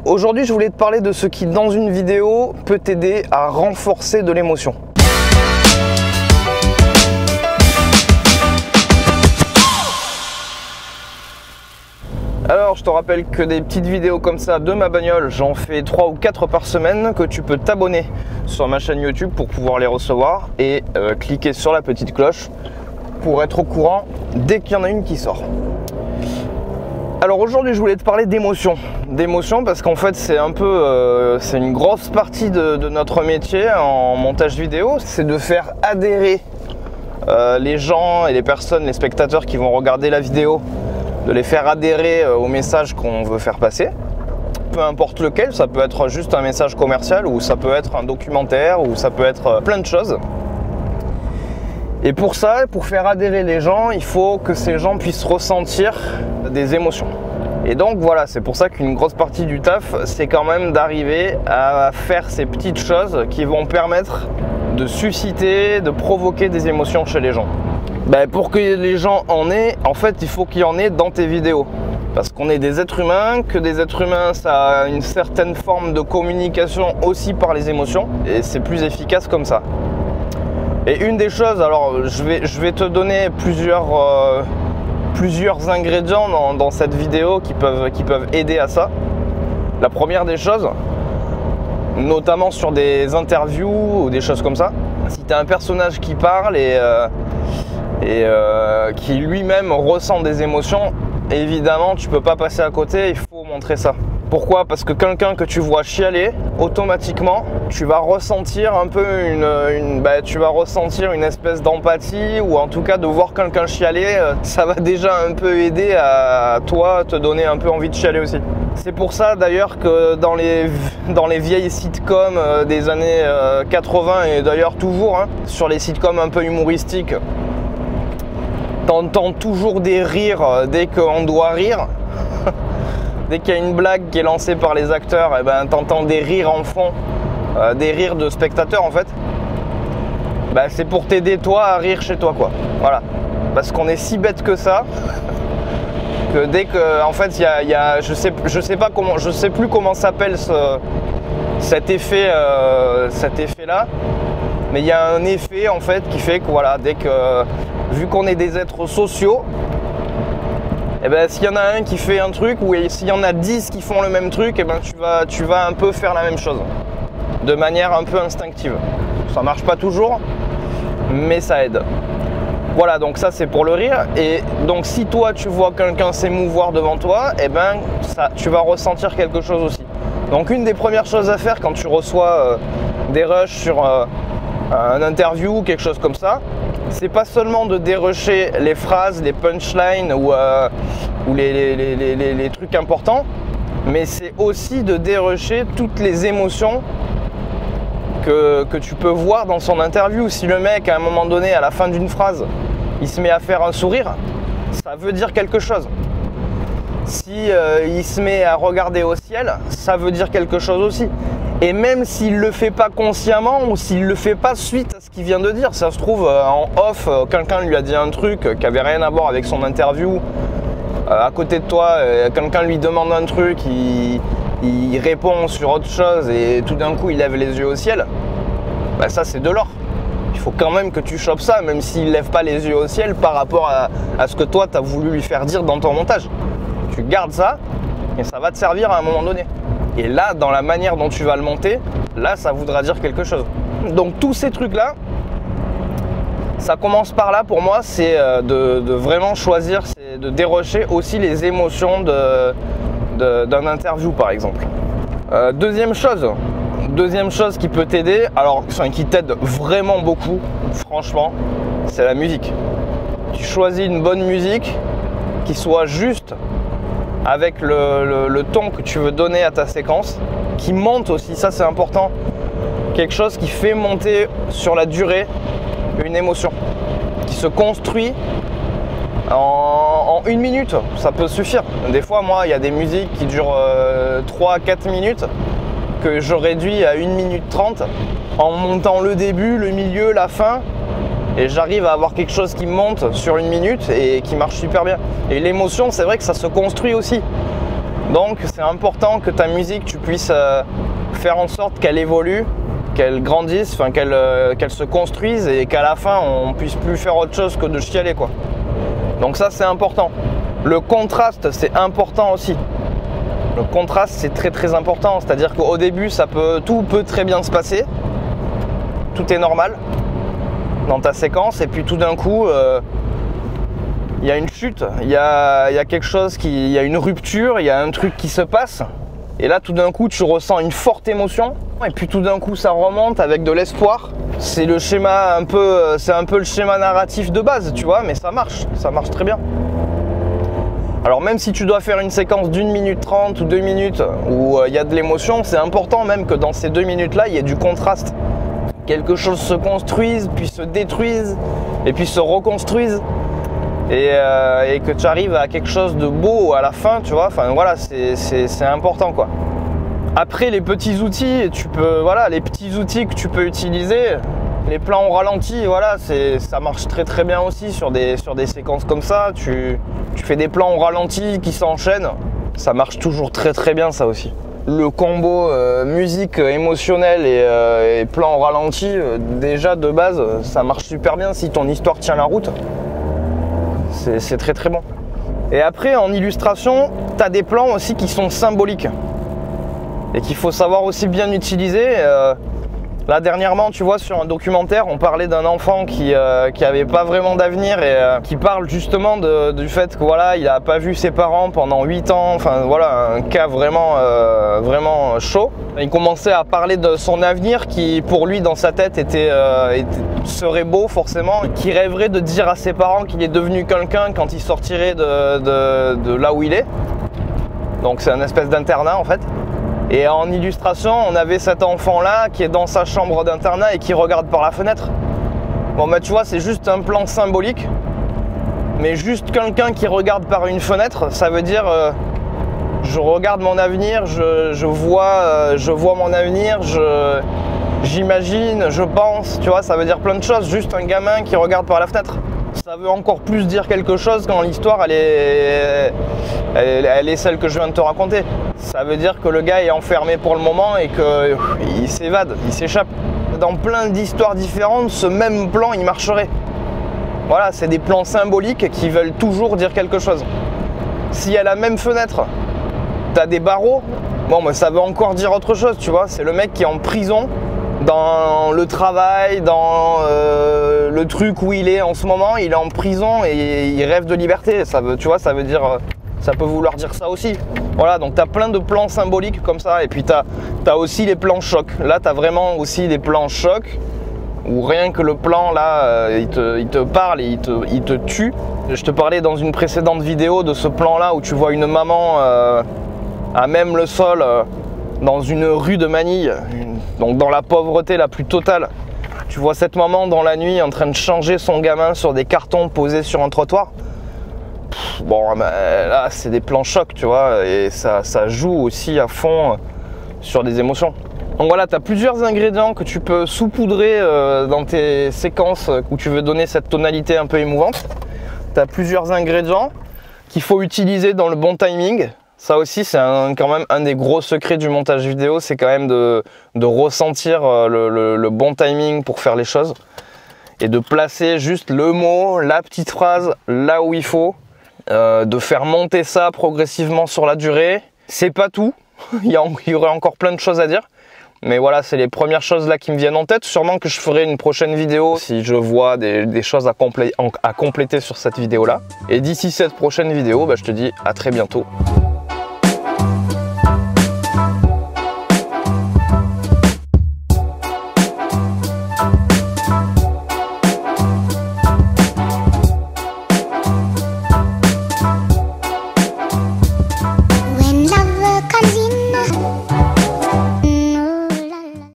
Aujourd'hui, je voulais te parler de ce qui, dans une vidéo, peut t'aider à renforcer de l'émotion. Alors, je te rappelle que des petites vidéos comme ça de ma bagnole, j'en fais 3 ou 4 par semaine, que tu peux t'abonner sur ma chaîne YouTube pour pouvoir les recevoir et cliquer sur la petite cloche pour être au courant dès qu'il y en a une qui sort. Alors aujourd'hui, je voulais te parler d'émotion. D'émotion parce qu'en fait, c'est un peu, c'est une grosse partie de notre métier en montage vidéo, c'est de faire adhérer les gens et les personnes, les spectateurs qui vont regarder la vidéo, de les faire adhérer au message qu'on veut faire passer. Peu importe lequel, ça peut être juste un message commercial ou ça peut être un documentaire ou ça peut être plein de choses. Et pour ça, pour faire adhérer les gens, il faut que ces gens puissent ressentir des émotions. Et donc voilà, c'est pour ça qu'une grosse partie du taf, c'est quand même d'arriver à faire ces petites choses qui vont permettre de susciter, de provoquer des émotions chez les gens. Pour que les gens en aient, en fait, il faut qu'il y en ait dans tes vidéos. Parce qu'on est des êtres humains, que des êtres humains, ça a une certaine forme de communication aussi par les émotions. Et c'est plus efficace comme ça. Et une des choses, alors je vais te donner plusieurs ingrédients dans cette vidéo qui peuvent aider à ça. La première des choses, notamment sur des interviews ou des choses comme ça, si tu as un personnage qui parle et qui lui-même ressent des émotions, évidemment tu peux pas passer à côté, il faut montrer ça. Pourquoi? Parce que quelqu'un que tu vois chialer, automatiquement tu vas ressentir un peu tu vas ressentir une espèce d'empathie, ou en tout cas de voir quelqu'un chialer, ça va déjà un peu aider à toi te donner un peu envie de chialer aussi. C'est pour ça d'ailleurs que dans les vieilles sitcoms des années 80 et d'ailleurs toujours, sur les sitcoms un peu humoristiques, t'entends toujours des rires dès qu'on doit rire. Dès qu'il y a une blague qui est lancée par les acteurs, t'entends des rires en fond, des rires de spectateurs en fait. C'est pour t'aider toi à rire chez toi, quoi. Voilà. Parce qu'on est si bête que ça, que dès que, en fait, il y a je sais plus comment s'appelle cet effet là, mais il y a un effet en fait qui fait que voilà, vu qu'on est des êtres sociaux, s'il y en a un qui fait un truc, ou s'il y en a 10 qui font le même truc, tu vas un peu faire la même chose, de manière un peu instinctive. Ça marche pas toujours, mais ça aide. Voilà, donc ça c'est pour le rire. Et donc si toi tu vois quelqu'un s'émouvoir devant toi, tu vas ressentir quelque chose aussi. Donc une des premières choses à faire quand tu reçois des rushs sur un interview ou quelque chose comme ça, c'est pas seulement de dérusher les phrases, les punchlines ou les trucs importants, mais c'est aussi de dérusher toutes les émotions que tu peux voir dans son interview. Si le mec, à un moment donné, à la fin d'une phrase, il se met à faire un sourire, ça veut dire quelque chose. Si il se met à regarder au ciel, ça veut dire quelque chose aussi. Et même s'il le fait pas consciemment ou s'il le fait pas suite à ce qu'il vient de dire, ça se trouve en off, quelqu'un lui a dit un truc qui avait rien à voir avec son interview. À côté de toi, quelqu'un lui demande un truc, il répond sur autre chose et tout d'un coup il lève les yeux au ciel. Ça c'est de l'or. Il faut quand même que tu chopes ça, même s'il lève pas les yeux au ciel par rapport à ce que toi tu as voulu lui faire dire dans ton montage. Tu gardes ça et ça va te servir à un moment donné. Et là, dans la manière dont tu vas le monter, là, ça voudra dire quelque chose. Donc tous ces trucs-là, ça commence par là pour moi, c'est de vraiment choisir, c'est de dérocher aussi les émotions d'un interview par exemple. Deuxième chose qui peut t'aider, qui t'aide vraiment beaucoup, franchement, c'est la musique. Tu choisis une bonne musique qui soit juste avec le ton que tu veux donner à ta séquence, qui monte aussi, ça c'est important, quelque chose qui fait monter sur la durée une émotion, qui se construit en 1 minute, ça peut suffire. Des fois, moi, il y a des musiques qui durent 3-4 minutes, que je réduis à 1 minute 30, en montant le début, le milieu, la fin, et j'arrive à avoir quelque chose qui monte sur 1 minute et qui marche super bien. Et l'émotion, c'est vrai que ça se construit aussi. Donc c'est important que ta musique, tu puisses faire en sorte qu'elle évolue, qu'elle grandisse, enfin qu'elle se construise et qu'à la fin on puisse plus faire autre chose que de chialer quoi. Donc ça c'est important. Le contraste c'est important aussi. Le contraste c'est très très important, c'est-à-dire qu'au début tout peut très bien se passer, tout est normal dans ta séquence et puis tout d'un coup il y a une chute, il y a quelque chose il y a une rupture, il y a un truc qui se passe. Et là tout d'un coup tu ressens une forte émotion et puis tout d'un coup ça remonte avec de l'espoir. C'est le schéma c'est un peu le schéma narratif de base, tu vois, mais ça marche très bien. Alors même si tu dois faire une séquence d'1 minute 30 ou 2 minutes où il y a de l'émotion, c'est important même que dans ces 2 minutes là il y ait du contraste. Quelque chose se construise, puis se détruise et puis se reconstruise. Et que tu arrives à quelque chose de beau à la fin, tu vois, enfin voilà, c'est important quoi. Après les petits outils, les petits outils que tu peux utiliser, les plans au ralenti, voilà, ça marche très très bien aussi sur des séquences comme ça. Tu fais des plans au ralenti qui s'enchaînent, ça marche toujours très très bien ça aussi. Le combo musique émotionnelle et plan au ralenti, déjà de base, ça marche super bien si ton histoire tient la route. C'est très très bon. Et après en illustration, tu as des plans aussi qui sont symboliques et qu'il faut savoir aussi bien utiliser. Là dernièrement, tu vois, sur un documentaire, on parlait d'un enfant qui avait pas vraiment d'avenir et qui parle justement du fait que voilà, il a pas vu ses parents pendant 8 ans, enfin voilà, un cas vraiment chaud. Il commençait à parler de son avenir qui pour lui dans sa tête serait beau forcément, qui rêverait de dire à ses parents qu'il est devenu quelqu'un quand il sortirait de là où il est. Donc c'est un espèce d'internat en fait. Et en illustration, on avait cet enfant-là qui est dans sa chambre d'internat et qui regarde par la fenêtre. Bon bah tu vois, c'est juste un plan symbolique. Mais juste quelqu'un qui regarde par une fenêtre, ça veut dire je regarde mon avenir, je vois mon avenir, j'imagine, je pense, tu vois, ça veut dire plein de choses. Juste un gamin qui regarde par la fenêtre. Ça veut encore plus dire quelque chose quand l'histoire elle est celle que je viens de te raconter. Ça veut dire que le gars est enfermé pour le moment et qu'il s'évade, il s'échappe. Dans plein d'histoires différentes, ce même plan il marcherait. Voilà, c'est des plans symboliques qui veulent toujours dire quelque chose. Si à la même fenêtre, tu as des barreaux, bon, mais ça veut encore dire autre chose, tu vois. C'est le mec qui est en prison dans le travail, dans le truc où il est en ce moment, il est en prison et il rêve de liberté. Ça veut, tu vois, ça veut dire, ça peut vouloir dire ça aussi. Voilà, donc tu as plein de plans symboliques comme ça. Et puis tu as aussi les plans chocs. Là, tu as vraiment aussi des plans chocs où rien que le plan là, il te parle et il te tue. Je te parlais dans une précédente vidéo de ce plan là où tu vois une maman à même le sol dans une rue de Manille, donc dans la pauvreté la plus totale. Tu vois cette maman dans la nuit en train de changer son gamin sur des cartons posés sur un trottoir. Bon, là c'est des plans chocs, tu vois, et ça joue aussi à fond sur des émotions. Donc voilà, tu as plusieurs ingrédients que tu peux saupoudrer dans tes séquences où tu veux donner cette tonalité un peu émouvante. Tu as plusieurs ingrédients qu'il faut utiliser dans le bon timing. Ça aussi, c'est quand même un des gros secrets du montage vidéo, c'est quand même de ressentir le bon timing pour faire les choses et de placer juste le mot, la petite phrase là où il faut, de faire monter ça progressivement sur la durée. C'est pas tout, il y aurait encore plein de choses à dire. Mais voilà, c'est les premières choses là qui me viennent en tête. Sûrement que je ferai une prochaine vidéo si je vois des choses à compléter sur cette vidéo là. Et d'ici cette prochaine vidéo, je te dis à très bientôt.